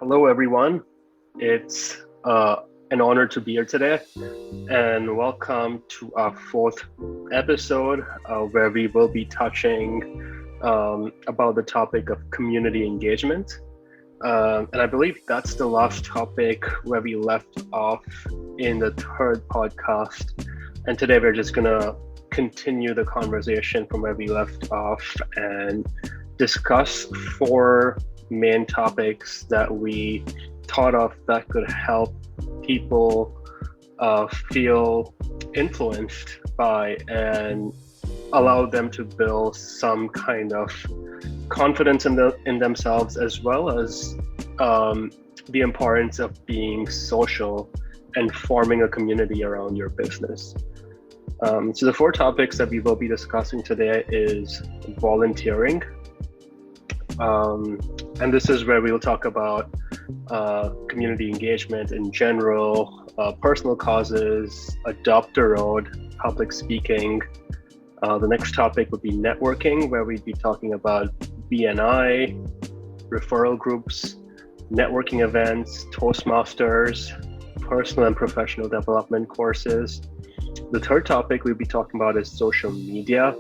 Hello, everyone. It's an honor to be here today, and welcome to our fourth episode where we will be touching about the topic of community engagement. And I believe that's the last topic where we left off in the third podcast. And today we're just going to continue the conversation from where we left off and discuss four main topics that we thought of that could help people feel influenced by and allow them to build some kind of confidence in themselves, as well as the importance of being social and forming a community around your business. So the four topics that we will be discussing today is volunteering. And this is where we'll talk about community engagement in general, personal causes, adopt a road, public speaking. The next topic would be networking, where we'd be talking about BNI, referral groups, networking events, Toastmasters, personal and professional development courses. The third topic we'll be talking about is social media.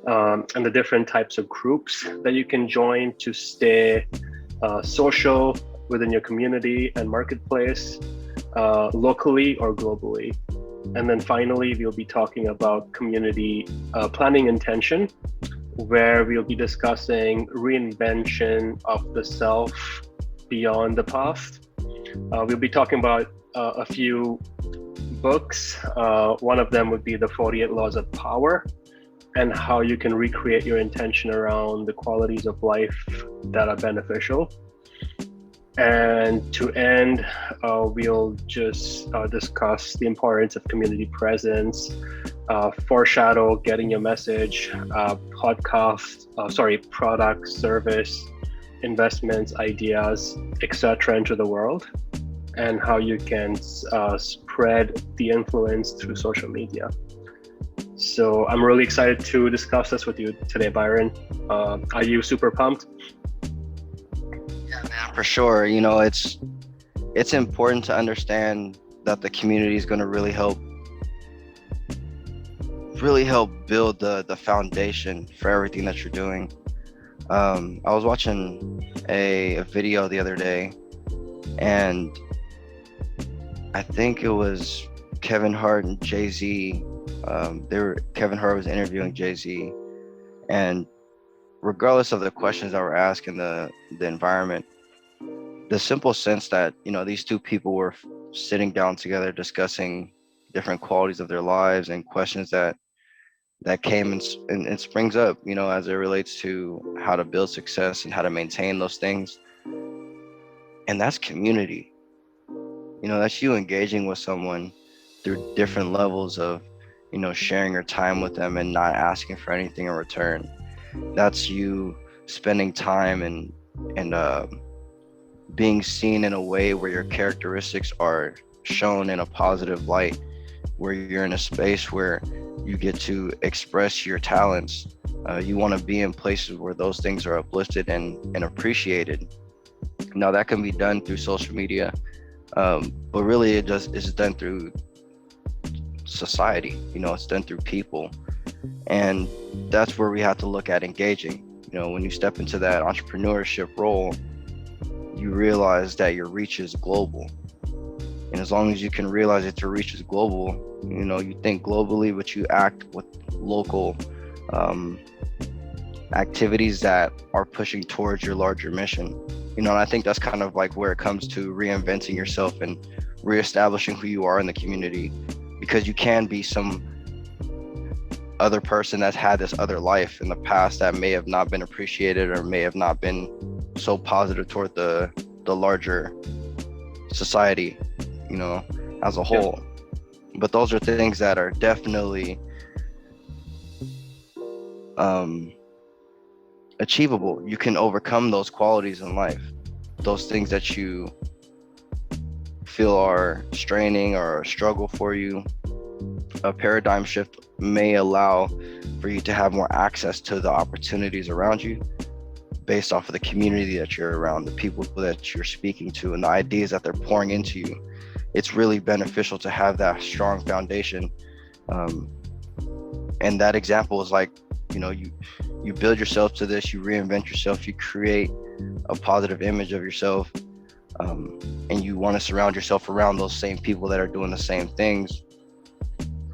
And the different types of groups that you can join to stay social within your community and marketplace, locally or globally. And then finally, we'll be talking about community planning intention, where we'll be discussing reinvention of the self beyond the past. We'll be talking about a few books. One of them would be The 48 Laws of Power, and how you can recreate your intention around the qualities of life that are beneficial. And to end, we'll just discuss the importance of community presence, foreshadow getting your message, product, service, investments, ideas, etc. into the world, and how you can spread the influence through social media. So I'm really excited to discuss this with you today, Byron. Are you super pumped? Yeah, man, for sure. It's important to understand that the community is going to really help build the foundation for everything that you're doing. I was watching a video the other day, and I think it was Kevin Hart and Jay-Z. Kevin Hart was interviewing Jay-Z, and regardless of the questions that were asked in the environment, the simple sense that these two people were sitting down together discussing different qualities of their lives and questions that came and springs up as it relates to how to build success and how to maintain those things. And that's community. That's you engaging with someone through different levels of sharing your time with them and not asking for anything in return. That's you spending time and being seen in a way where your characteristics are shown in a positive light, where you're in a space where you get to express your talents. You want to be in places where those things are uplifted and appreciated. Now that can be done through social media, but really it's done through society. It's done through people, and that's where we have to look at engaging. When you step into that entrepreneurship role, you realize that your reach is global, and as long as you can realize that your reach is global, you think globally, but you act with local activities that are pushing towards your larger mission. And I think that's kind of like where it comes to reinventing yourself and reestablishing who you are in the community, because you can be some other person that's had this other life in the past that may have not been appreciated or may have not been so positive toward the larger society, as a whole. But those are things that are definitely achievable. You can overcome those qualities in life, those things that you feel are straining or a struggle for you. A paradigm shift may allow for you to have more access to the opportunities around you based off of the community that you're around, the people that you're speaking to, and the ideas that they're pouring into you. It's really beneficial to have that strong foundation. And that example is like, you build yourself to this, you reinvent yourself, you create a positive image of yourself, and you want to surround yourself around those same people that are doing the same things,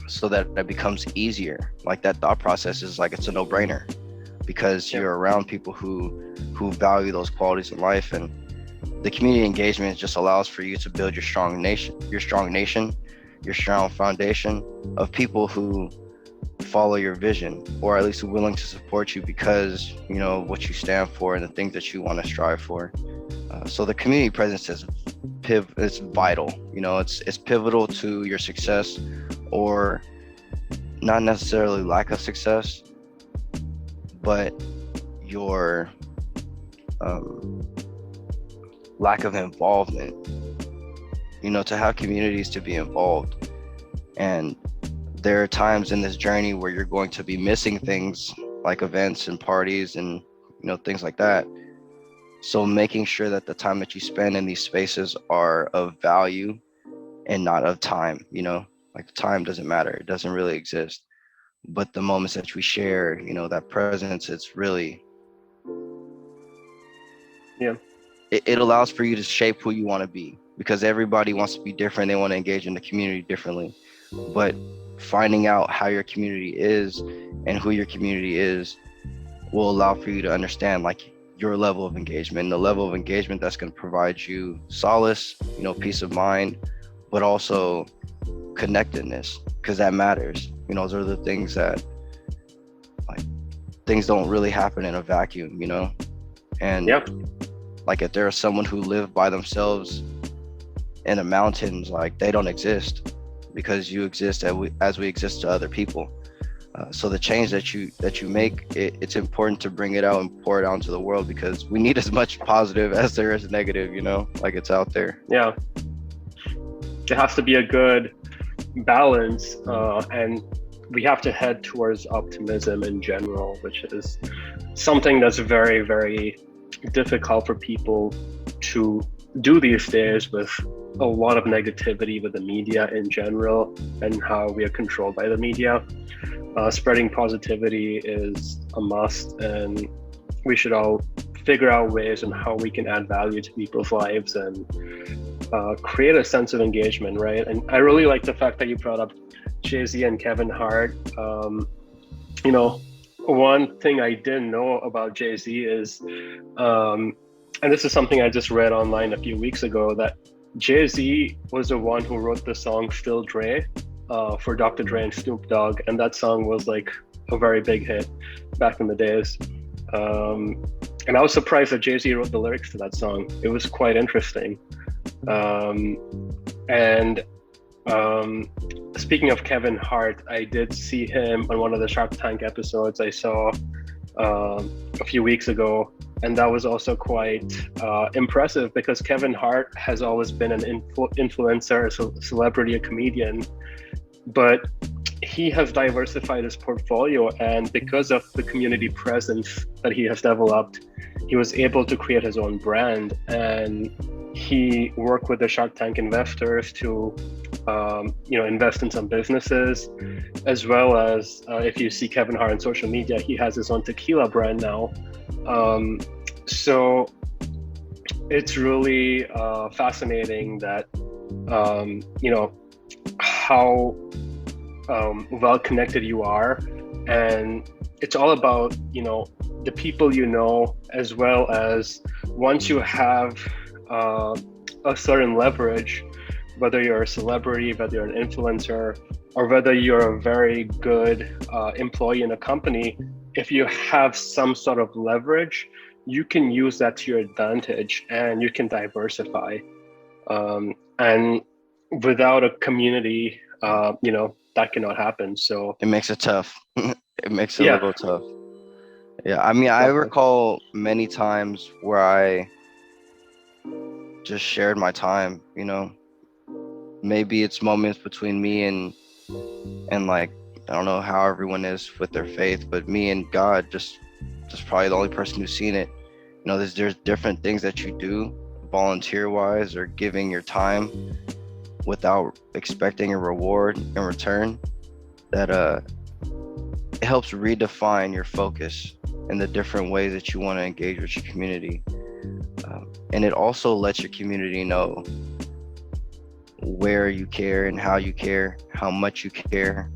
so that it becomes easier. Like, that thought process is like, it's a no-brainer, because you're around people who value those qualities in life. And the community engagement just allows for you to build your strong foundation of people who follow your vision, or at least willing to support you because what you stand for and the things that you want to strive for. So the community presence is vital. It's pivotal to your success, or not necessarily lack of success, but your lack of involvement. To have communities to be involved. And there are times in this journey where you're going to be missing things like events and parties and things like that. So making sure that the time that you spend in these spaces are of value and not of time. Like, the time doesn't matter, it doesn't really exist, but the moments that we share, that presence, it's really, it allows for you to shape who you want to be, because everybody wants to be different. They want to engage in the community differently, but finding out how your community is and who your community is will allow for you to understand like your level of engagement, the level of engagement that's going to provide you solace, peace of mind, but also connectedness, because that matters. Those are the things that, like, things don't really happen in a vacuum, and like, if there's someone who lived by themselves in the mountains, like, they don't exist, because you exist as we exist to other people. So the change that you make, it's important to bring it out and pour it out into the world, because we need as much positive as there is negative, like, it's out there. Yeah. There has to be a good balance, and we have to head towards optimism in general, which is something that's very, very difficult for people to do these days, with a lot of negativity with the media in general and how we are controlled by the media. Spreading positivity is a must, and we should all figure out ways on how we can add value to people's lives and create a sense of engagement, right? And I really like the fact that you brought up Jay-Z and Kevin Hart. One thing I didn't know about Jay-Z is, and this is something I just read online a few weeks ago, that Jay-Z was the one who wrote the song Still Dre for Dr. Dre and Snoop Dogg, and that song was like a very big hit back in the days. And I was surprised that Jay-Z wrote the lyrics to that song. It was quite interesting. Speaking of Kevin Hart, I did see him on one of the Shark Tank episodes I saw a few weeks ago, and that was also quite impressive, because Kevin Hart has always been an influencer, a celebrity, a comedian, but he has diversified his portfolio, and because of the community presence that he has developed, he was able to create his own brand. And he worked with the Shark Tank investors to invest in some businesses, as well as if you see Kevin Hart on social media, he has his own tequila brand now. So it's really fascinating that how well connected you are, and it's all about the people as well as once you have a certain leverage, whether you're a celebrity, whether you're an influencer, or whether you're a very good employee in a company, if you have some sort of leverage, you can use that to your advantage and you can diversify. And without a community, that cannot happen. So it makes it tough. It makes it a little tough. Yeah, I mean, I recall many times where I just shared my time, maybe it's moments between me and like, I don't know how everyone is with their faith, but me and God, just probably the only person who's seen it. There's different things that you do volunteer wise or giving your time without expecting a reward in return, that it helps redefine your focus and the different ways that you want to engage with your community. And it also lets your community know where you care and how you care, how much you care.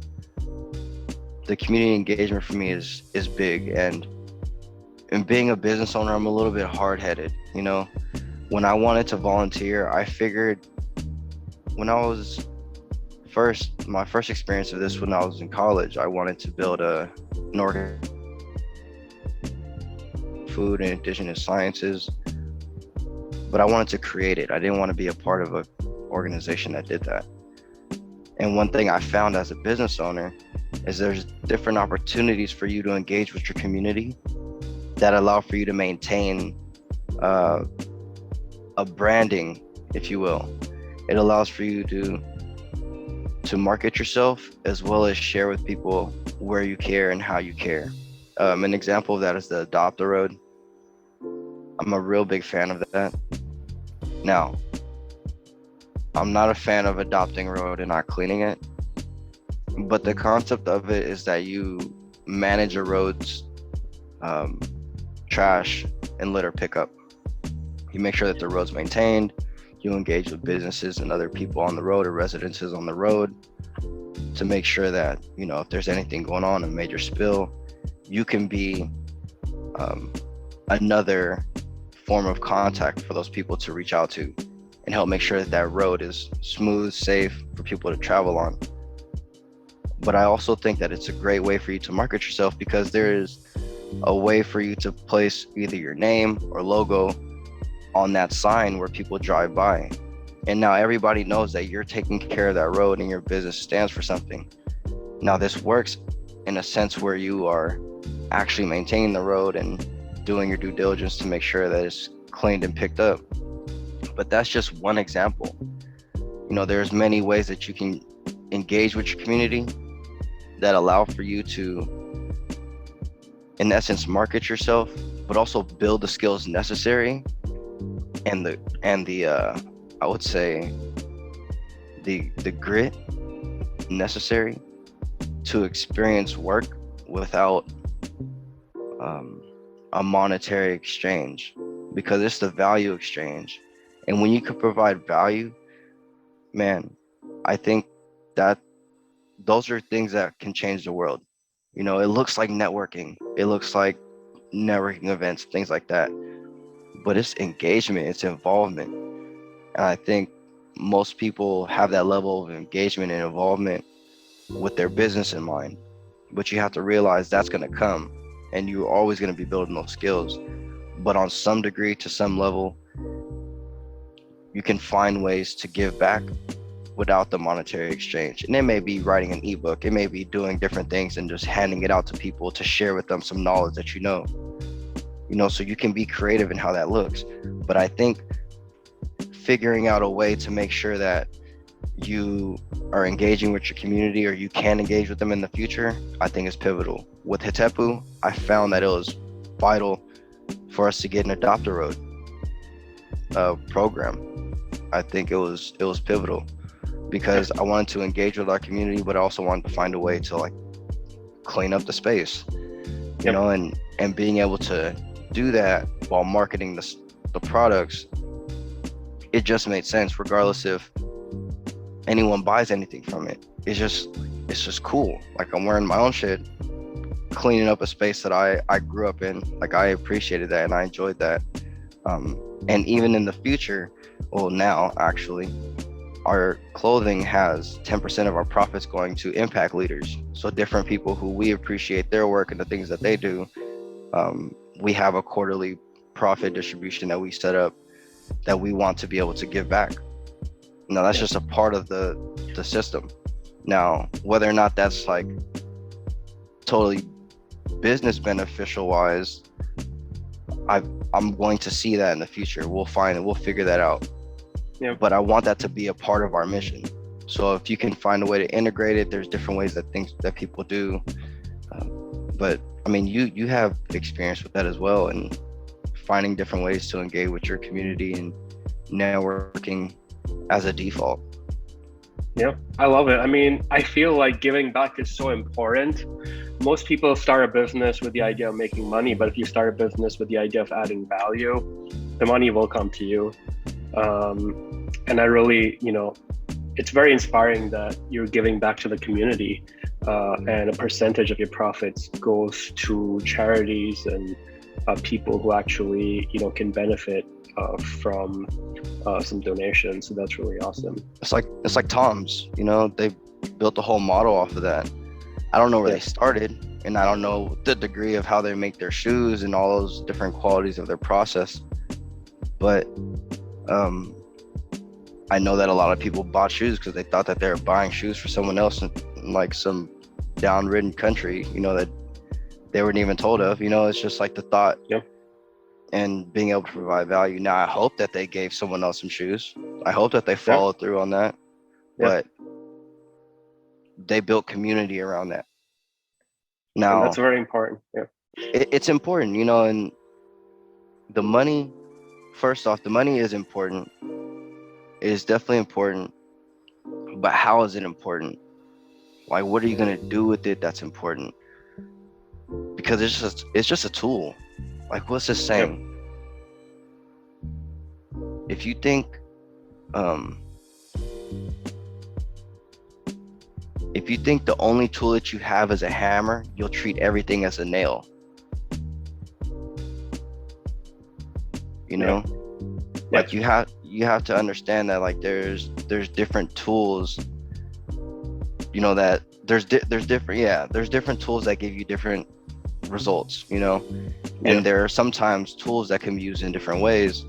The community engagement for me is big, and being a business owner, I'm a little bit hard-headed. When I wanted to volunteer, I figured when I was my first experience of this when I was in college, I wanted to build an food and indigenous sciences, but I wanted to create it. I didn't want to be a part of an organization that did that. And one thing I found as a business owner is there's different opportunities for you to engage with your community that allow for you to maintain a branding, if you will. It allows for you to market yourself as well as share with people where you care and how you care. An example of that is the Adopt a Road. I'm a real big fan of that. Now, I'm not a fan of adopting a road and not cleaning it, but the concept of it is that you manage a road's trash and litter pickup. You make sure that the road's maintained. You engage with businesses and other people on the road or residences on the road to make sure that, if there's anything going on, a major spill, you can be another form of contact for those people to reach out to and help make sure that that road is smooth, safe for people to travel on. But I also think that it's a great way for you to market yourself, because there is a way for you to place either your name or logo on that sign where people drive by. And now everybody knows that you're taking care of that road and your business stands for something. Now this works in a sense where you are actually maintaining the road and doing your due diligence to make sure that it's cleaned and picked up. But that's just one example. There's many ways that you can engage with your community that allow for you to, in essence, market yourself, but also build the skills necessary and the I would say the grit necessary to experience work without a monetary exchange, because it's the value exchange. And when you can provide value, man, I think that those are things that can change the world. It looks like networking, it looks like networking events, things like that, but it's engagement, it's involvement. And I think most people have that level of engagement and involvement with their business in mind, but you have to realize that's going to come, and you're always going to be building those skills. But on some degree, to some level, you can find ways to give back without the monetary exchange. And it may be writing an ebook, it may be doing different things and just handing it out to people to share with them some knowledge that so you can be creative in how that looks. But I think figuring out a way to make sure that you are engaging with your community, or you can engage with them in the future, I think is pivotal. With Hetepu, I found that it was vital for us to get an Adopt a Road program. I think it was pivotal, because I wanted to engage with our community, but I also wanted to find a way to clean up the space, and being able to do that while marketing the products. It just made sense, regardless if anyone buys anything from it. It's just cool. I'm wearing my own shit, cleaning up a space that I grew up in. I appreciated that and I enjoyed that. And even in the future, well, now actually, our clothing has 10% of our profits going to impact leaders. So different people who we appreciate their work and the things that they do, we have a quarterly profit distribution that we set up that we want to be able to give back. Now that's just a part of the system. Now, whether or not that's totally business beneficial wise, I'm going to see that in the future. We'll figure that out. Yeah. But I want that to be a part of our mission. So if you can find a way to integrate it, there's different ways that people do. But I mean, you have experience with that as well, and finding different ways to engage with your community and networking as a default. Yeah, I love it. I mean, I feel like giving back is so important. Most people start a business with the idea of making money, but if you start a business with the idea of adding value, the money will come to you. And I really, it's very inspiring that you're giving back to the community, and a percentage of your profits goes to charities and people who actually, can benefit from some donations. So that's really awesome. It's like Tom's, they built the whole model off of that. I don't know where they started, and I don't know the degree of how they make their shoes and all those different qualities of their process. But I know that a lot of people bought shoes because they thought that they were buying shoes for someone else in like some down-ridden country, that they weren't even told of. It's just like the thought. Yep. And being able to provide value. Now, I hope that they gave someone else some shoes. I hope that they followed through on that. But they built community around that. Now, and that's very important. Yeah. It's important, and the money, first off, the money is important. It is definitely important. But how is it important? Like, what are you going to do with it that's important? Because it's just a tool. Like, what's this saying? If you think, the only tool that you have is a hammer, you'll treat everything as a nail. Like you have to understand that like there's different tools. That there's different tools that give you different results, and there are sometimes tools that can be used in different ways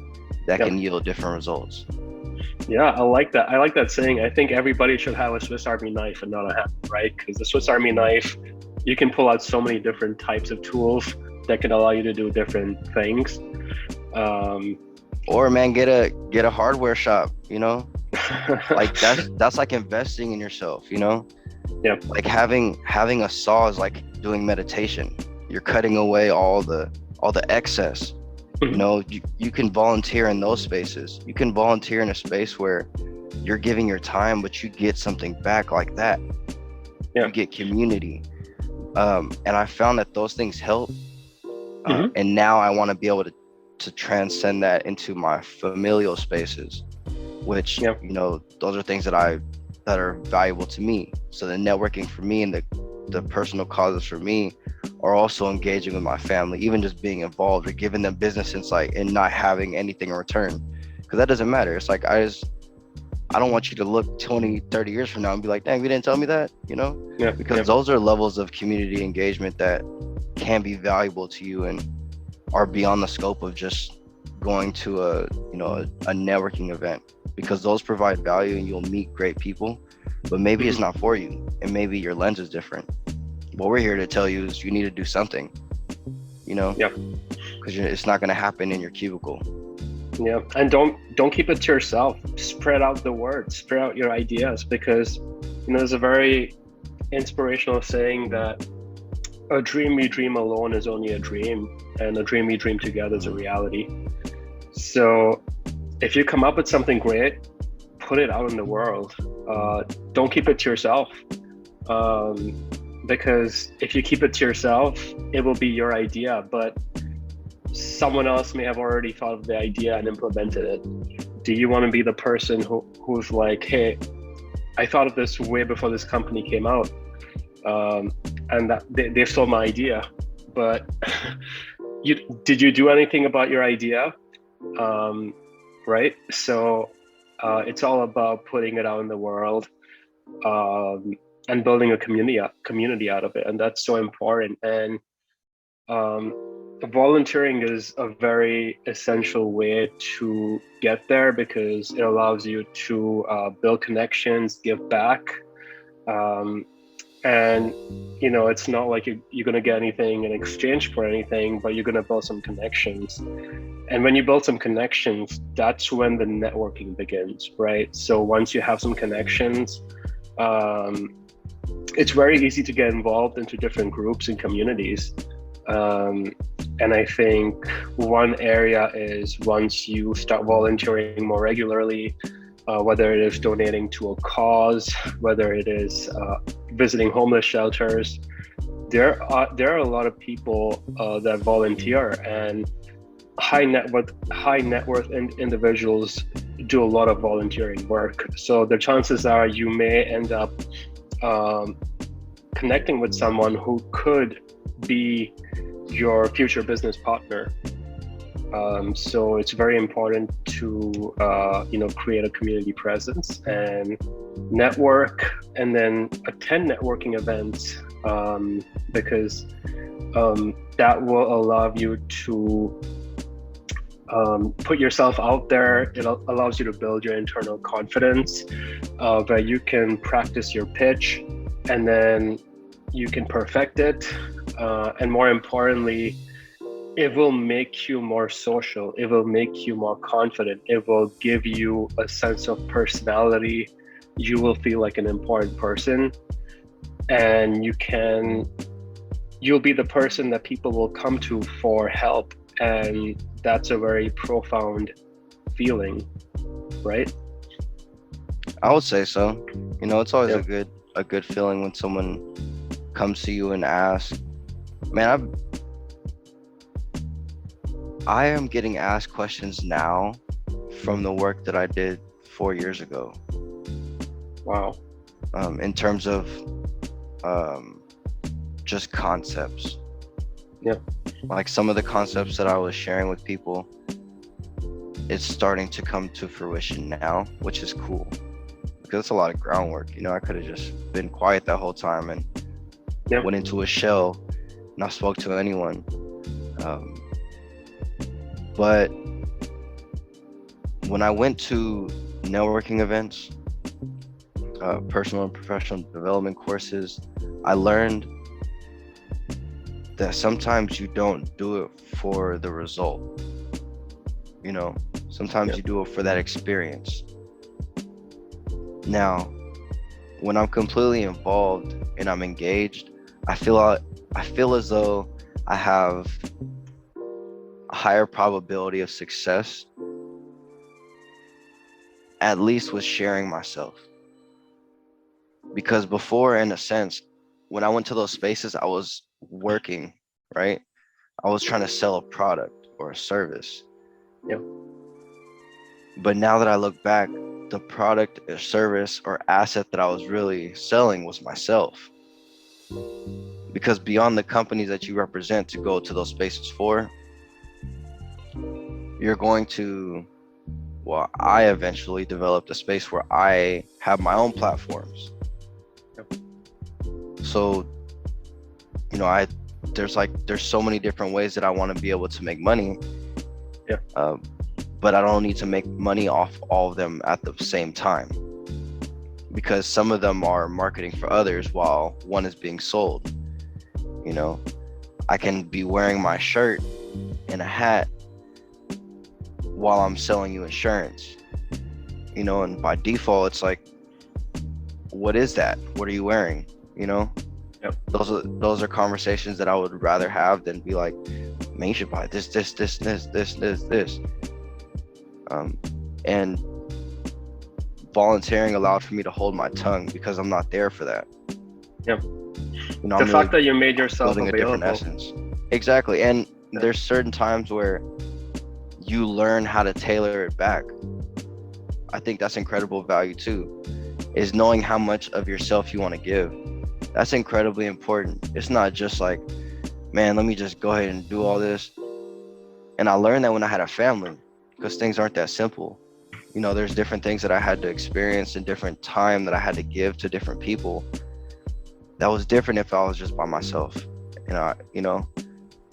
that can yield different results. Yeah, I like that. I like that saying. I think everybody should have a Swiss Army knife and not a hammer, right? Because the Swiss Army knife, you can pull out so many different types of tools that can allow you to do different things. Or man, get a hardware shop, like that's like investing in yourself, Yeah. Like having a saw is like doing meditation. You're cutting away all the excess. You can volunteer in those spaces. You can volunteer in a space where you're giving your time, but you get something back like that. Yeah. You get community. And I found that those things help. And now I want to be able to transcend that into my familial spaces, which, those are things that are valuable to me. So the networking for me and the personal causes for me are also engaging with my family, even just being involved or giving them business insight and not having anything in return, because that doesn't matter. It's like I don't want you to look 20, 30 years from now and be like, dang, you didn't tell me that, because those are levels of community engagement that can be valuable to you and are beyond the scope of just going to a networking event, because those provide value and you'll meet great people, but maybe it's not for you and maybe your lens is different. What we're here to tell you is you need to do something, because it's not going to happen in your cubicle. Yeah, and don't keep it to yourself. Spread out the word, spread out your ideas, because there's a very inspirational saying that a dream you dream alone is only a dream, and a dream you dream together is a reality. So if you come up with something great, put it out in the world. Don't keep it to yourself, because if you keep it to yourself, it will be your idea, but someone else may have already thought of the idea and implemented it. Do you want to be the person who's like, hey, I thought of this way before this company came out, and that they stole my idea, but did you do anything about your idea? Right? So it's all about putting it out in the world, and building a community out of it, and that's so important. And volunteering is a very essential way to get there, because it allows you to build connections, give back, and it's not like you're going to get anything in exchange for anything, but you're going to build some connections. And when you build some connections, that's when the networking begins, right? So once you have some connections, it's very easy to get involved into different groups and communities. And I think one area is once you start volunteering more regularly, whether it is donating to a cause, whether it is visiting homeless shelters, there are a lot of people that volunteer, and high net worth individuals do a lot of volunteering work. So the chances are you may end up connecting with someone who could be your future business partner. So it's very important to create a community presence and network, and then attend networking events, because that will allow you to put yourself out there. It allows you to build your internal confidence, where you can practice your pitch, and then you can perfect it, and more importantly, it will make you more social. It will make you more confident. It will give you a sense of personality. You will feel like an important person, and you'll be the person that people will come to for help. And that's a very profound feeling, right? I would say so. It's always Yeah. a good feeling when someone comes to you and asks. Man, I am getting asked questions now from the work that I did 4 years ago. Wow. In terms of just concepts. Yeah. Like some of the concepts that I was sharing with people, it's starting to come to fruition now, which is cool. Because it's a lot of groundwork. I could have just been quiet that whole time and went into a shell, not spoke to anyone. But when I went to networking events, personal and professional development courses, I learned that sometimes you don't do it for the result. Sometimes you do it for that experience. Now, when I'm completely involved and I'm engaged, I feel as though I have a higher probability of success, at least with sharing myself. Because before, in a sense, when I went to those spaces, I was working, right? I was trying to sell a product or a service. Yeah. But now that I look back, the product or service or asset that I was really selling was myself. Because beyond the companies that you represent to go to those spaces for, you're going to, well, I eventually developed a space where I have my own platforms. Yep. So, there's so many different ways that I want to be able to make money. Yeah. But I don't need to make money off all of them at the same time, because some of them are marketing for others while one is being sold. I can be wearing my shirt and a hat while I'm selling you insurance, and by default, it's like, what is that? What are you wearing? Yep. Those are conversations that I would rather have than be like, man, you should buy this. And volunteering allowed for me to hold my tongue because I'm not there for that. Yep. The fact that you made yourself building available. a different essence. Exactly. And there's certain times where you learn how to tailor it back. I think that's incredible value too, is knowing how much of yourself you want to give. That's incredibly important. It's not just like, man, let me just go ahead and do all this. And I learned that when I had a family, because things aren't that simple. There's different things that I had to experience and different time that I had to give to different people. That was different if I was just by myself, and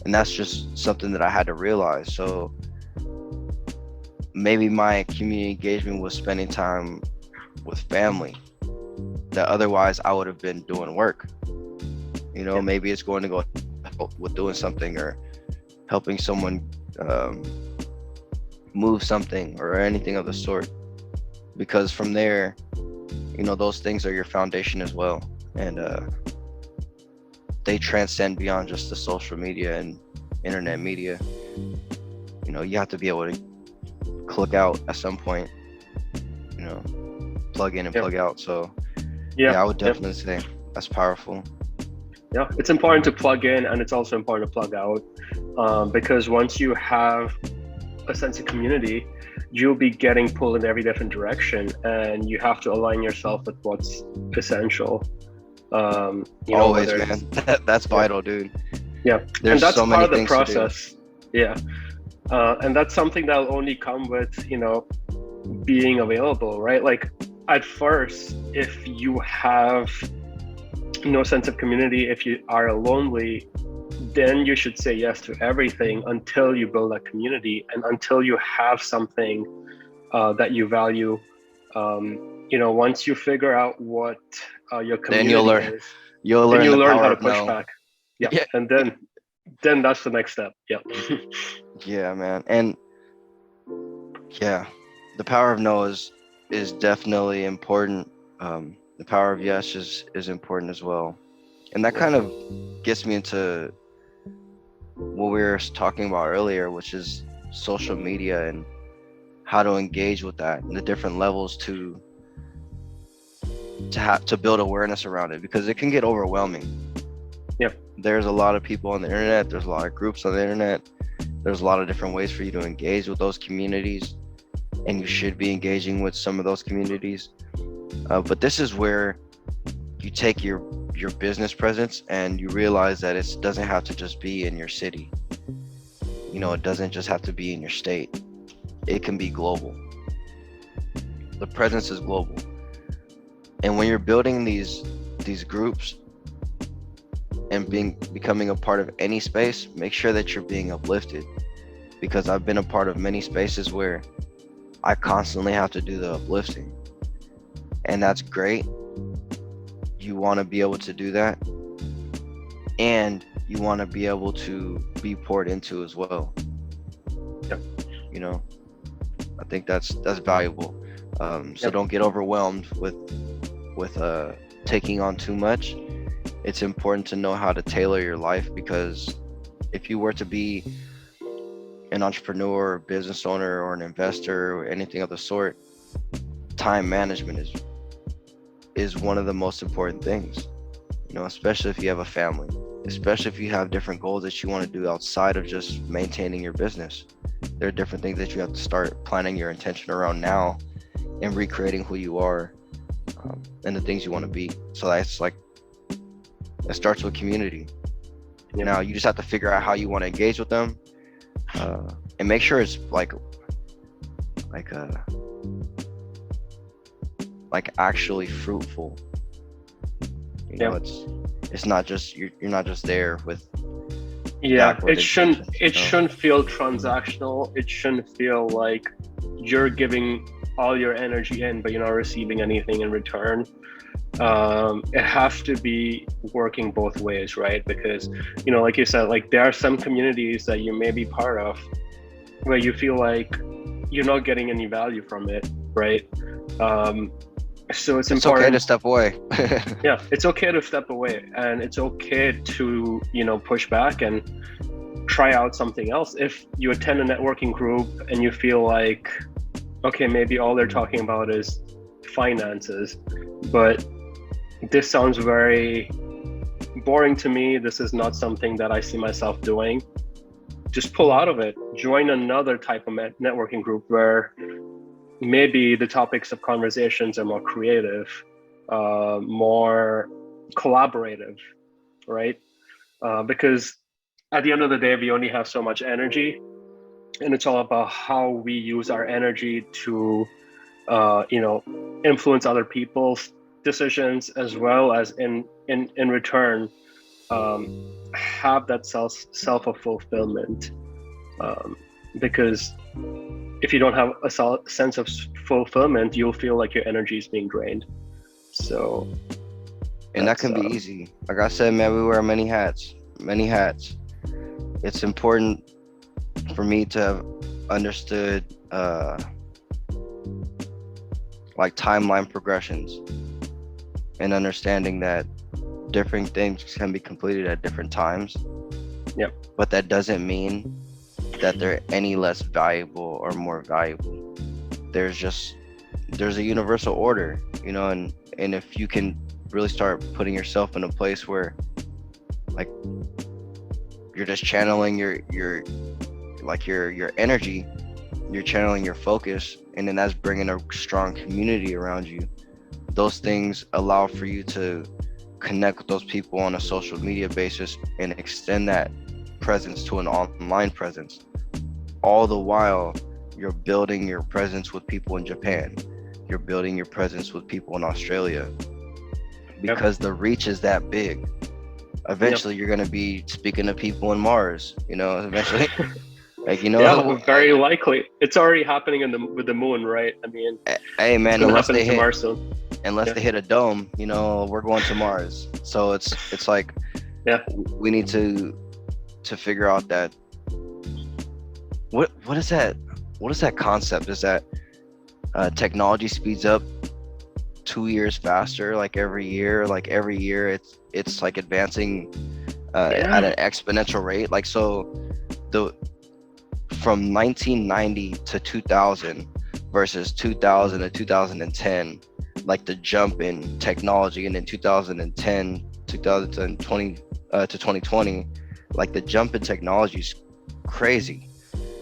that's just something that I had to realize. So maybe my community engagement was spending time with family that otherwise I would have been doing work. Maybe it's going to go help with doing something or helping someone move something or anything of the sort, because from there, those things are your foundation as well, and they transcend beyond just the social media and internet media. You know, you have to be able to click out at some point, you know, plug in and Yep. plug out. So Yeah. yeah, I would Yep. definitely say that's powerful. Yeah. It's important to plug in, and it's also important to plug out, because once you have a sense of community, you'll be getting pulled in every different direction, and you have to align yourself with what's essential. Always, Whether man. it's, That's yeah, vital, dude. yeah, and There's that's so part many of the things to do. process. Yeah, and that's something that'll only come with being available, right? Like at first, if you have no sense of community, if you are lonely, then you should say yes to everything until you build that community and until you have something that you value. Once you figure out what your Then you'll community learn. is, You'll then learn you the learn how power to of push no. back. Yeah, Yeah, and then that's the next step. Yeah. yeah, man. And yeah, the power of no is definitely important. The power of yes is important as well. And that kind of gets me into what we were talking about earlier, which is social media and how to engage with that and the different levels to have to build awareness around it, because it can get overwhelming. Yeah. There's a lot of people on the internet, there's a lot of groups on the internet, there's a lot of different ways for you to engage with those communities, and you should be engaging with some of those communities. But this is where you take your business presence and you realize that it doesn't have to just be in your city. You know, it doesn't just have to be in your state. It can be global. The presence is global. And when you're building these groups and becoming a part of any space, make sure that you're being uplifted. Because I've been a part of many spaces where I constantly have to do the uplifting. And that's great. You want to be able to do that. And you want to be able to be poured into as well. Yep. You know, I think that's valuable. So Yep. don't get overwhelmed with taking on too much. It's important to know how to tailor your life, because if you were to be an entrepreneur, or business owner, or an investor, or anything of the sort, time management is one of the most important things. You know, especially if you have a family, especially if you have different goals that you want to do outside of just maintaining your business. There are different things that you have to start planning your intention around now and recreating who you are, and the things you want to be. So that's like, it starts with community. Yep. Now you just have to figure out how you want to engage with them, and make sure it's like actually fruitful. You know, Yep. it's not just you're not just there with Yeah, backward it shouldn't intentions, it you know? shouldn't feel transactional. It shouldn't feel like you're giving all your energy in, but you're not receiving anything in return. It has to be working both ways, right? Because, like you said, like there are some communities that you may be part of where you feel like you're not getting any value from it, right? So it's It's okay to important. step away. Yeah, it's okay to step away, and it's okay to, push back and try out something else. If you attend a networking group and you feel like, okay, maybe all they're talking about is finances, but this sounds very boring to me. This is not something that I see myself doing. Just pull out of it. Join another type of networking group where maybe the topics of conversations are more creative, more collaborative, right? Because at the end of the day, we only have so much energy, and it's all about how we use our energy to, influence other people's decisions, as well as in return, have that self of fulfillment. Because if you don't have a solid sense of fulfillment, you'll feel like your energy is being drained. So And that can be easy. Like I said, man, we wear many hats, many hats. It's important for me to have understood like timeline progressions, and understanding that different things can be completed at different times. Yep. But that doesn't mean that they're any less valuable or more valuable. There's a universal order, you know, and if you can really start putting yourself in a place where like you're just channeling your like your energy, you're channeling your focus, and then that's bringing a strong community around you. Those things allow for you to connect with those people on a social media basis and extend that presence to an online presence. All the while, you're building your presence with people in Japan. You're building your presence with people in Australia, because the reach is that big. Eventually, you're going to be speaking to people in Mars, you know, eventually. Like, you know, Yeah, very likely. It's already happening with the moon, right? I mean, hey man, it's going to happen to Mars soon. Unless they hit a dome, you know, we're going to Mars. So it's like, we need to figure out that what is that concept? Is that technology speeds up 2 years faster, like every year it's like advancing at an exponential rate. Like, so from 1990 to 2000 versus 2000 to 2010, like the jump in technology, and then 2010 2020 to 2020, like the jump in technology is crazy.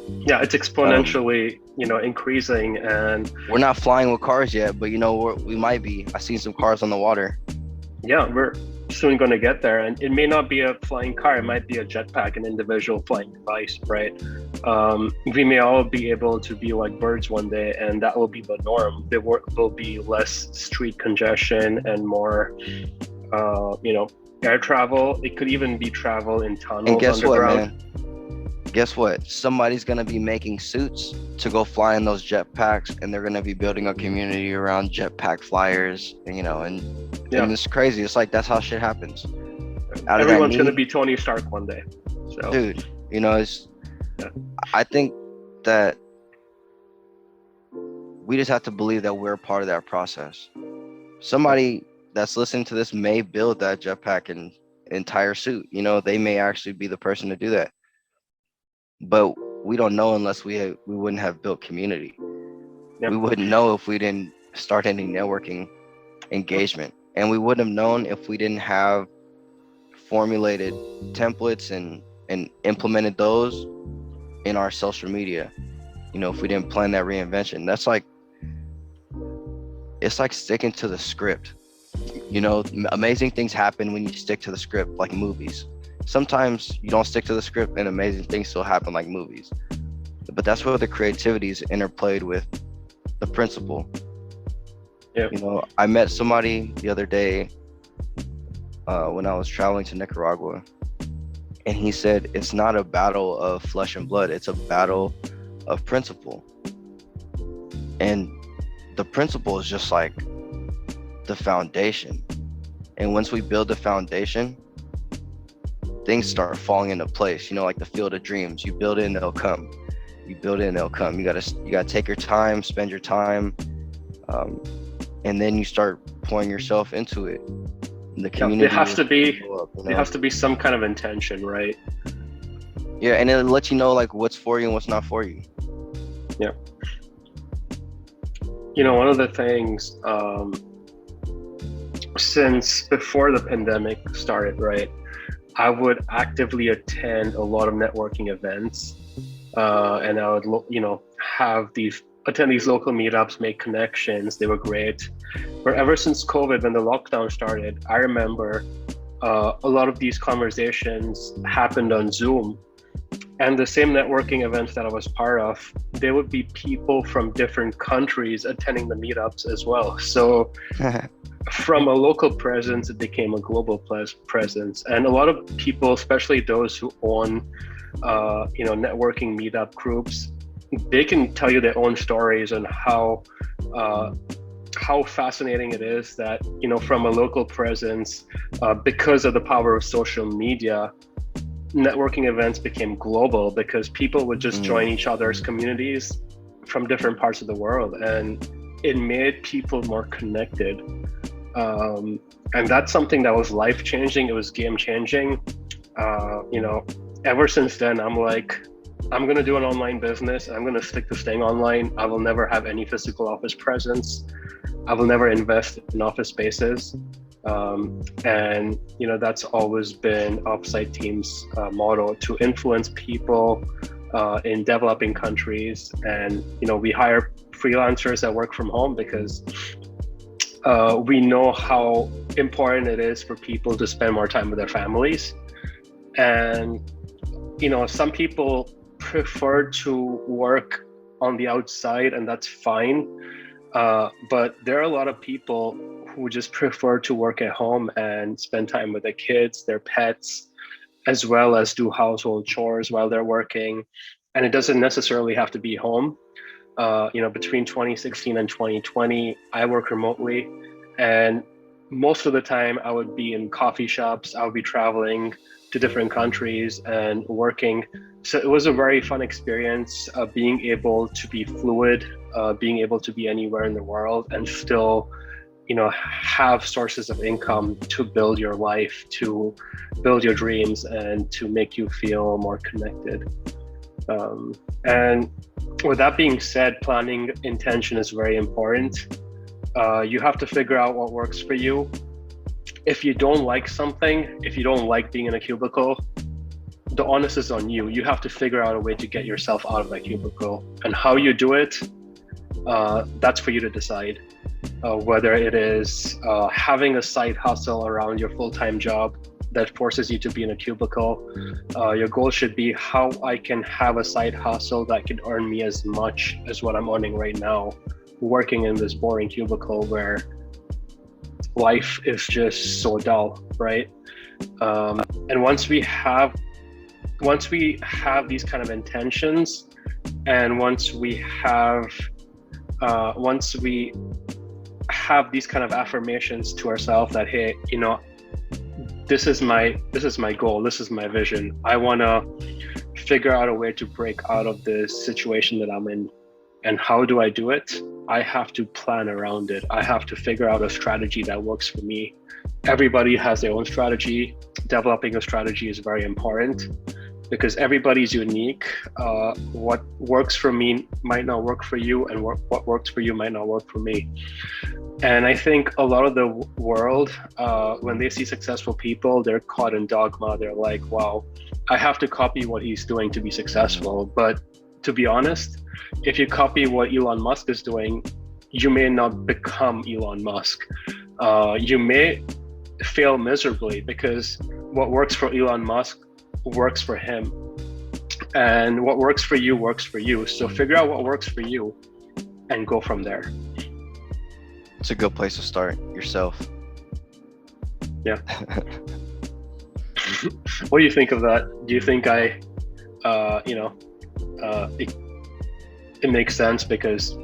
Yeah, it's exponentially increasing, and we're not flying with cars yet, but we might be. I seen some cars on the water. Yeah, we're soon going to get there, and it may not be a flying car, it might be a jetpack, an individual flying device, right? We may all be able to be like birds one day, and that will be the norm. There will be less street congestion and more air travel. It could even be travel in tunnels. And guess underground. What, man? Guess what? Somebody's going to be making suits to go fly in those jetpacks, and they're going to be building a community around jetpack flyers, and it's crazy. It's like, that's how shit happens. Everyone's going to be Tony Stark one day. So, dude, I think that we just have to believe that we're part of that process. Somebody that's listening to this may build that jetpack and entire suit. They may actually be the person to do that. But we don't know unless we wouldn't have built community. Yep. We wouldn't know if we didn't start any networking engagement, and we wouldn't have known if we didn't have formulated templates and implemented those in our social media. If we didn't plan that reinvention. That's like, it's like sticking to the script. Amazing things happen when you stick to the script, like movies. Sometimes you don't stick to the script and amazing things still happen, like movies. But that's where the creativity is interplayed with the principle. Yeah. I met somebody the other day when I was traveling to Nicaragua, and he said it's not a battle of flesh and blood, it's a battle of principle. And the principle is just like the foundation. And once we build the foundation, things start falling into place, like the field of dreams. You build it and they'll come. You build it and they'll come. You gotta take your time, spend your time, and then you start pouring yourself into it. And the community. There has to be some kind of intention, right? Yeah, and it'll let you know like what's for you and what's not for you. Yeah. One of the things since before the pandemic started, right? I would actively attend a lot of networking events, and I would, attend these local meetups, make connections. They were great. But ever since COVID, when the lockdown started, I remember a lot of these conversations happened on Zoom. And the same networking events that I was part of, there would be people from different countries attending the meetups as well. So from a local presence, it became a global presence. And a lot of people, especially those who own, networking meetup groups, they can tell you their own stories on how fascinating it is that, from a local presence, because of the power of social media, networking events became global because people would just join each other's communities from different parts of the world, and it made people more connected. And that's something that was life-changing. It was game-changing. ever since then, I'm like, I'm gonna do an online business. I'm gonna stick to staying online. I will never have any physical office presence. I will never invest in office spaces. And that's always been Offsite Team's motto, to influence people in developing countries. And we hire freelancers that work from home because we know how important it is for people to spend more time with their families. And some people prefer to work on the outside, and that's fine. But there are a lot of people who just prefer to work at home and spend time with their kids, their pets, as well as do household chores while they're working. And it doesn't necessarily have to be home. Between 2016 and 2020, I work remotely, and most of the time I would be in coffee shops. I would be traveling to different countries and working. So it was a very fun experience, being able to be fluid, being able to be anywhere in the world and still, have sources of income to build your life, to build your dreams, and to make you feel more connected. And with that being said, planning intention is very important. You have to figure out what works for you. If you don't like something, if you don't like being in a cubicle, the onus is on you. You have to figure out a way to get yourself out of that cubicle. And how you do it, that's for you to decide. Whether it is having a side hustle around your full-time job that forces you to be in a cubicle. Your goal should be how I can have a side hustle that can earn me as much as what I'm earning right now, working in this boring cubicle where life is just so dull, right? And once we have these kind of intentions, and once we have these kind of affirmations to ourselves that, hey, this is my goal, this is my vision. I want to figure out a way to break out of this situation that I'm in. And how do I do it? I have to plan around it. I have to figure out a strategy that works for me. Everybody has their own strategy. Developing a strategy is very important because everybody's unique. What works for me might not work for you, and what works for you might not work for me. And I think a lot of the world, when they see successful people, they're caught in dogma. They're like, wow, I have to copy what he's doing to be successful. But to be honest, if you copy what Elon Musk is doing, you may not become Elon Musk. You may fail miserably because what works for Elon Musk works for him. And what works for you works for you. So figure out what works for you and go from there. It's a good place to start, yourself. Yeah. What do you think of that? Do you think it makes sense because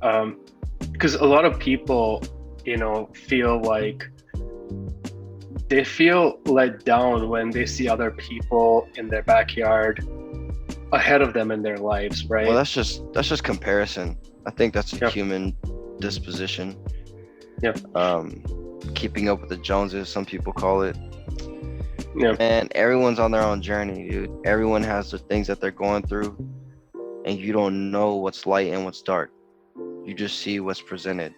a lot of people, feel like they feel let down when they see other people in their backyard ahead of them in their lives, right? Well, that's just comparison. I think that's a human disposition. Yeah. Keeping up with the Joneses, some people call it. Yeah. And everyone's on their own journey, dude. Everyone has the things that they're going through, and you don't know what's light and what's dark. You just see what's presented.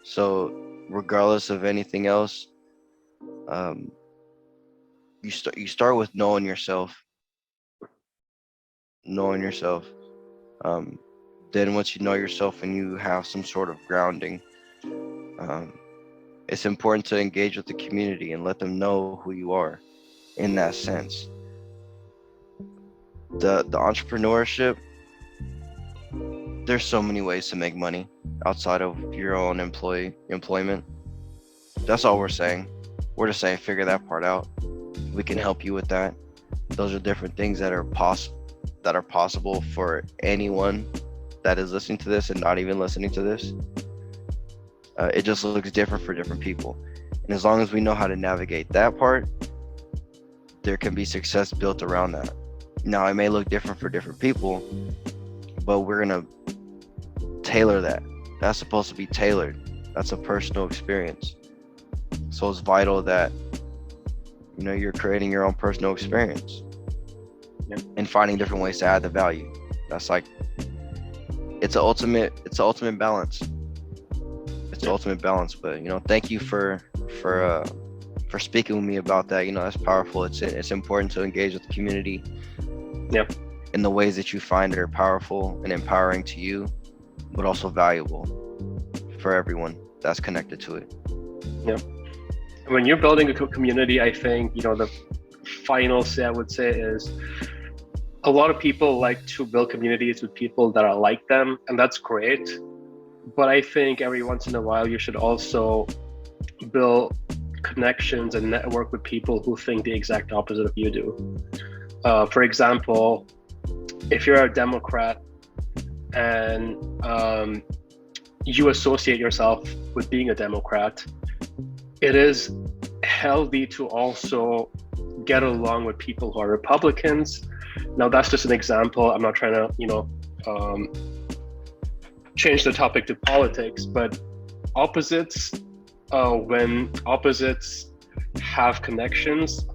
So regardless of anything else, you start with knowing yourself. Then once you know yourself and you have some sort of grounding, it's important to engage with the community and let them know who you are in that sense. The entrepreneurship, there's so many ways to make money outside of your own employment. That's all we're saying. We're just saying figure that part out. We can help you with that. Those are different things that are possible for anyone that is listening to this and not even listening to this. It just looks different for different people. And as long as we know how to navigate that part, there can be success built around that. Now, it may look different for different people, but we're gonna tailor that. That's supposed to be tailored. That's a personal experience. So it's vital that you're creating your own personal experience. Yeah. and finding different ways to add the value. That's like, it's an ultimate balance. It's the ultimate balance. But thank you for speaking with me about that. That's powerful. It's important to engage with the community. Yep. In the ways that you find that are powerful and empowering to you, but also valuable for everyone that's connected to it. Yeah. When you're building a community, I think, the final say I would say is, a lot of people like to build communities with people that are like them, and that's great. But I think every once in a while, you should also build connections and network with people who think the exact opposite of you do. For example, if you're a Democrat and you associate yourself with being a Democrat, it is healthy to also get along with people who are Republicans. Now, that's just an example. I'm not trying to, change the topic to politics, but when opposites have connections,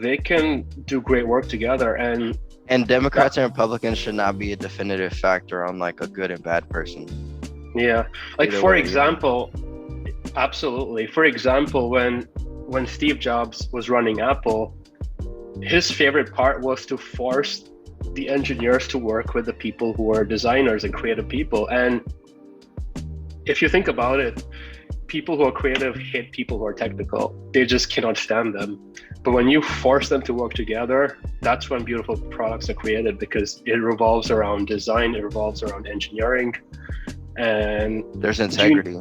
they can do great work together. And Democrats and Republicans should not be a definitive factor on like a good and bad person. Yeah, like Either for way, example, absolutely. For example, when Steve Jobs was running Apple, his favorite part was to force the engineers to work with the people who are designers and creative people. And if you think about it, people who are creative hate people who are technical. They just cannot stand them. But when you force them to work together, that's when beautiful products are created, because it revolves around design, it revolves around engineering, and there's integrity.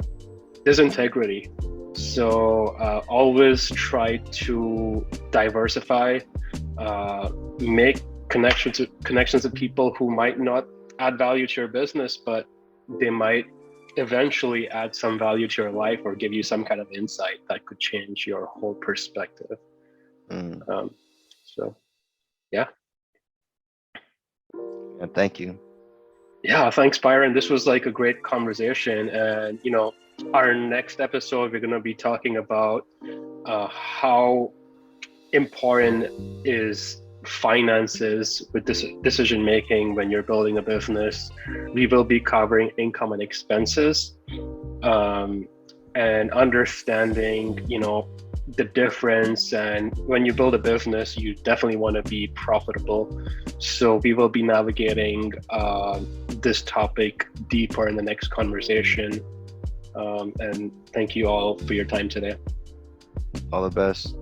There's integrity. So always try to diversify, make connections with people who might not add value to your business, but they might eventually add some value to your life or give you some kind of insight that could change your whole perspective. So yeah. And thank you. Yeah, thanks, Byron. This was like a great conversation. And our next episode, we're going to be talking about how important is finances with this decision making when you're building a business. We will be covering income and expenses, and understanding the difference. And when you build a business, you definitely want to be profitable. So we will be navigating this topic deeper in the next conversation. And thank you all for your time today. All the best.